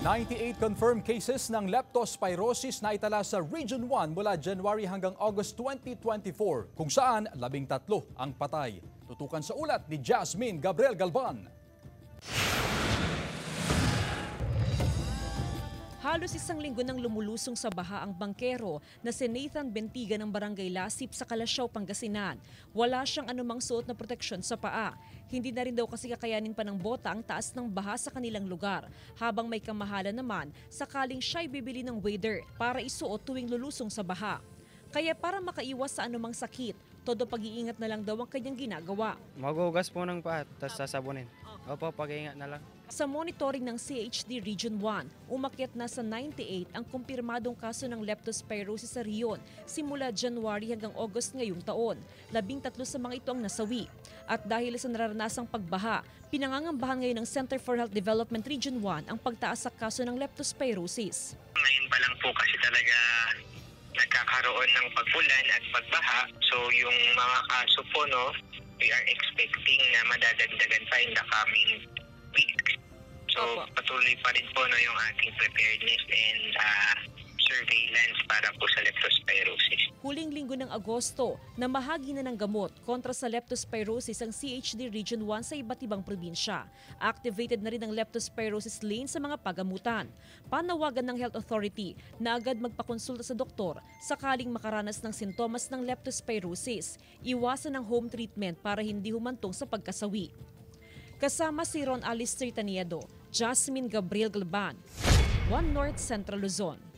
98 confirmed cases ng leptospirosis na itala sa Region 1 mula January hanggang August 2024, kung saan 13 ang patay. Tutukan sa ulat ni Jasmine Gabriel Galvan. Halos isang linggo nang lumulusong sa baha ang bangkero na si Nathan Bentiga ng Barangay Lasip sa Calasiao, Pangasinan. Wala siyang anumang suot na proteksyon sa paa. Hindi na rin daw kasi kakayanin pa ng bota ang taas ng baha sa kanilang lugar. Habang may kamahalan naman, sakaling siya'y bibili ng waders para isuot tuwing lulusong sa baha. Kaya para makaiwas sa anumang sakit, todo pag-iingat na lang daw ang kanyang ginagawa. Maghugas po ng paa, tapos sasabunin. Opo, pag-iingat na lang. Sa monitoring ng CHD Region 1, umakyat na sa 98 ang kumpirmadong kaso ng leptospirosis sa riyon simula January hanggang August ngayong taon. 13 sa mga ito ang nasawi. At dahil sa nararanasang pagbaha, pinangangambahan ngayon ng Center for Health Development Region 1 ang pagtaas sa kaso ng leptospirosis. Ngayon pa lang po kasi talaga nagkakaroon ng pag-ulan at pagbaha. So yung mga kaso po, we are expecting na madadagdagan pa in the coming weeks. So patuloy pa rin po yung ating preparedness and surveillance para po sa leptospirosis. Huling linggo ng Agosto, namahagi na ng gamot kontra sa leptospirosis ang CHD Region 1 sa iba't ibang probinsya. Activated na rin ang leptospirosis lane sa mga pagamutan. Panawagan ng Health Authority na agad magpakonsulta sa doktor sakaling makaranas ng sintomas ng leptospirosis. Iwasan ang home treatment para hindi humantong sa pagkasawi. Kasama si Ron Alistair Taniedo, Jasmine Gabriel Galvan, One North Central Luzon.